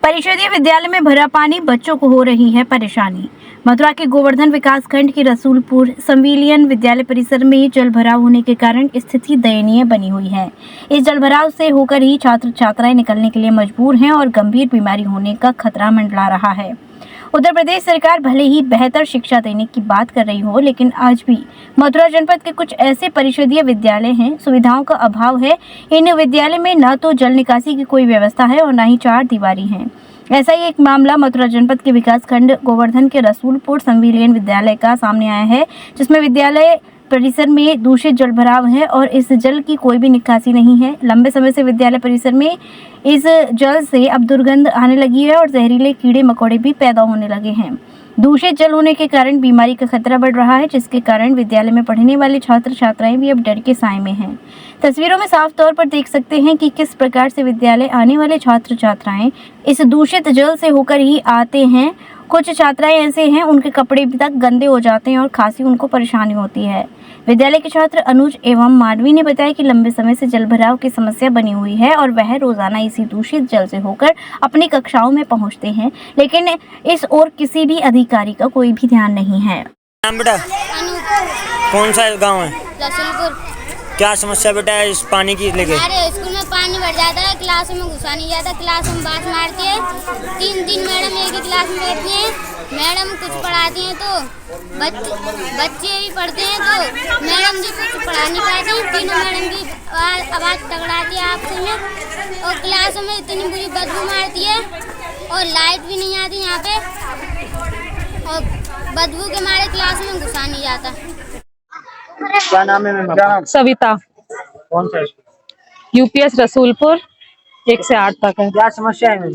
परिषदीय विद्यालय में भरा पानी, बच्चों को हो रही है परेशानी। मथुरा के गोवर्धन विकासखंड के रसूलपुर संविलियन विद्यालय परिसर में जल भराव होने के कारण स्थिति दयनीय बनी हुई है। इस जल भराव से होकर ही छात्र छात्राएं निकलने के लिए मजबूर हैं और गंभीर बीमारी होने का खतरा मंडरा रहा है। उत्तर प्रदेश सरकार भले ही बेहतर शिक्षा देने की बात कर रही हो, लेकिन आज भी मथुरा जनपद के कुछ ऐसे परिषदीय विद्यालय हैं, सुविधाओं का अभाव है। इन विद्यालय में न तो जल निकासी की कोई व्यवस्था है और न ही चार दीवारी है। ऐसा ही एक मामला मथुरा जनपद के विकासखंड गोवर्धन के रसूलपुर संविलियन विद्यालय का सामने आया है, जिसमें विद्यालय परिसर में दूषित जल भराव है और इस जल की कोई भी निकासी नहीं है। लंबे समय से विद्यालय परिसर में इस जल से अब दुर्गंध आने लगी है और जहरीले कीड़े मकोड़े भी पैदा होने लगे हैं। दूषित जल होने के कारण बीमारी का खतरा बढ़ रहा है, जिसके कारण विद्यालय में पढ़ने वाले छात्र छात्राएं भी अब डर के साए में हैं। तस्वीरों में साफ तौर पर देख सकते हैं कि किस प्रकार से विद्यालय आने वाले छात्र छात्राएं इस दूषित जल से होकर ही आते हैं। कुछ छात्राएं ऐसे हैं, उनके कपड़े भी तक गंदे हो जाते हैं और खासी उनको परेशानी होती है। विद्यालय के छात्र अनुज एवं माधवी ने बताया कि लंबे समय से जल भराव की समस्या बनी हुई है और वह रोजाना इसी दूषित जल से होकर अपनी कक्षाओं में पहुंचते हैं, लेकिन इस ओर किसी भी अधिकारी का कोई भी ध्यान नहीं है। नाम बेटा? कौन सा गांव है? रसूलपुर। क्या समस्या बेटा है इस पानी की लेके? हमारे स्कूल में पानी भर जाता है, क्लास में घुसा नहीं जाता, क्लास में बात मारती है। 3 मैडम एक ही क्लास में बैठती हैं। मैडम कुछ पढ़ाती हैं तो बच्चे भी पढ़ते हैं तो मैडम जी कुछ पढ़ा नहीं पाती। तीनों मैडम की आवाज़ टकराती है आपस में और क्लास में इतनी बुरी बदबू मारती है और लाइट भी नहीं आती यहाँ पे और बदबू के मारे क्लास में घुसा नहीं जाता। क्या नाम है मैम? सविता। कौन सा? यूपीएस रसूलपुर 1 से 8 तक है। क्या समस्या है मैम?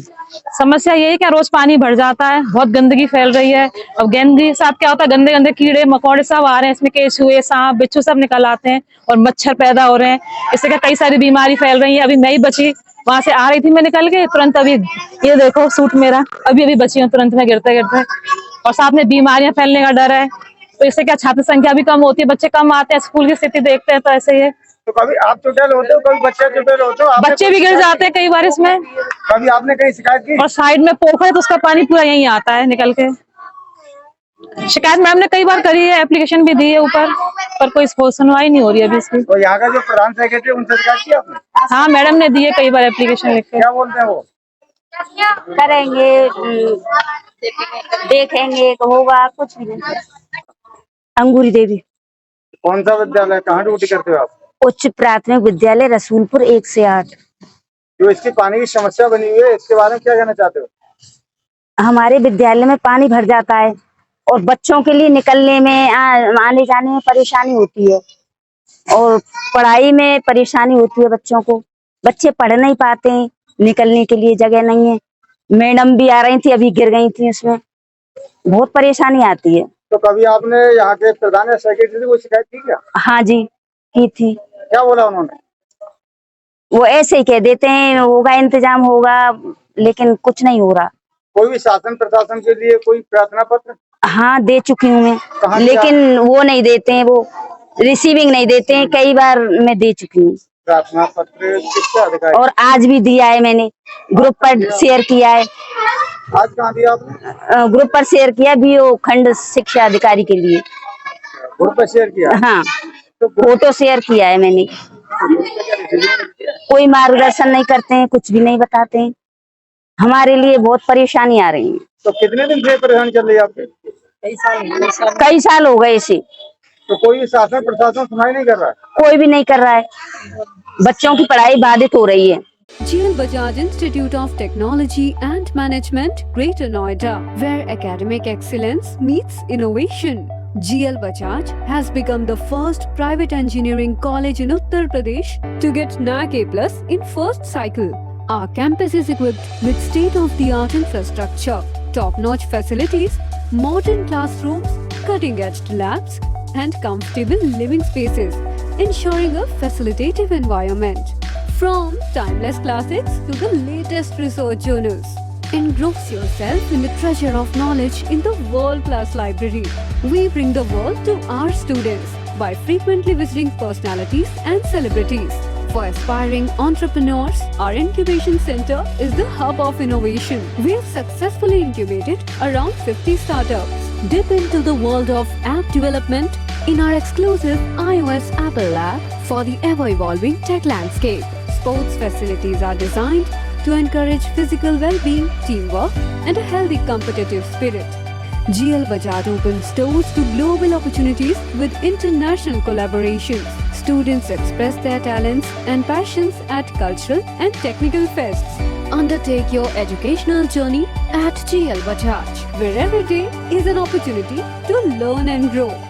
समस्या यही कि रोज पानी भर जाता है, बहुत गंदगी फैल रही है। अब गंदगी के साथ क्या होता है, गंदे गंदे कीड़े मकोड़े सब आ रहे हैं, इसमें केचुए सांप बिच्छू सब निकल आते हैं और मच्छर पैदा हो रहे हैं। इससे क्या कई सारी बीमारी फैल रही है। अभी मैं ही बची, वहां से आ रही थी मैं निकल के तुरंत, अभी ये देखो सूट मेरा अभी बची हूँ तुरंत में गिरते गिरते, और साथ में बीमारियां फैलने का डर है। तो इससे क्या छात्र संख्या भी कम होती है, बच्चे कम आते हैं, स्कूल की स्थिति देखते हैं तो ऐसे ही है। तो कभी आप चुड़ैल होते हो, कभी बच्चे चुड़ैल होते हो? बच्चे भी गिर जाते हैं कई बार इसमें। कभी आपने कहीं शिकायत की? और साइड में पोखर है तो उसका पानी पूरा यहीं आता है निकल के। शिकायत मैम ने कई बार करी है, एप्लीकेशन भी दी है ऊपर, पर कोई सुनवाई नहीं हो रही है अभी इसकी। तो यहाँ का जो प्रधान सेक्रेटरी उनसे शिकायत की आपने? हाँ मैडम ने दी है कई बार एप्लीकेशन लिख के। क्या बोलते हैं वो? करेंगे, देखेंगे, होगा, कुछ भी नहीं। अंगूरी देवी। कौन सा विद्यालय, कहाँ ड्यूटी करते हो आप? उच्च प्राथमिक विद्यालय रसूलपुर 1 से 8। जो इसकी पानी की समस्या बनी हुई है, इसके बारे में क्या कहना चाहते हो? हमारे विद्यालय में पानी भर जाता है और बच्चों के लिए निकलने में आने जाने में परेशानी होती है और पढ़ाई में परेशानी होती है बच्चों को। बच्चे पढ़ नहीं पाते हैं, निकलने के लिए जगह नहीं है। मैडम भी आ रही थी, अभी गिर गई थी, उसमें बहुत परेशानी आती है। तो कभी आपने यहाँ के प्रधान सेक्रेटरी को शिकायत की क्या? हाँ जी, की थी। क्या बोला उन्होंने? वो ऐसे ही कह देते हैं होगा, इंतजाम होगा, लेकिन कुछ नहीं हो रहा। कोई भी शासन प्रशासन के लिए कोई प्रार्थना पत्र? हाँ दे चुकी हूँ मैं, लेकिन वो नहीं देते हैं, वो रिसीविंग नहीं देते हैं। कई बार मैं दे चुकी हूँ प्रार्थना पत्र शिक्षा अधिकारी, और आज भी दिया है मैंने, ग्रुप पर शेयर किया है। आज कहाँ दिया आपने? ग्रुप पर शेयर किया बीओ खंड शिक्षा अधिकारी के लिए। ग्रुप पर शेयर किया? हाँ, तो फोटो शेयर किया है मैंने। कोई मार्गदर्शन नहीं करते हैं, कुछ भी नहीं बताते हैं। हमारे लिए बहुत परेशानी आ रही है। तो कितने दिन से परेशानी चल रही है आपके? कई साल हो गए इसे। तो कोई भी शासन प्रशासन सुनाई नहीं कर रहा है? कोई भी नहीं कर रहा है, बच्चों की पढ़ाई बाधित हो रही है। GL Bajaj Institute of Technology and Management, Greater Noida, where academic excellence meets innovation. GL Bajaj has become the first private engineering college in Uttar Pradesh to get NAC A+ in first cycle. Our campus is equipped with state-of-the-art infrastructure, top-notch facilities, modern classrooms, cutting-edge labs, and comfortable living spaces, ensuring a facilitative environment. From timeless classics to the latest research journals, engross yourself in the treasure of knowledge in the world-class library. We bring the world to our students by frequently visiting personalities and celebrities. For aspiring entrepreneurs, our incubation center is the hub of innovation. We have successfully incubated around 50 startups. Dip into the world of app development in our exclusive iOS Apple Lab for the ever-evolving tech landscape. Sports facilities are designed to encourage physical well-being, teamwork, and a healthy competitive spirit. GL Bajaj opens doors to global opportunities with international collaborations. Students express their talents and passions at cultural and technical fests. Undertake your educational journey at GL Bajaj, where every day is an opportunity to learn and grow.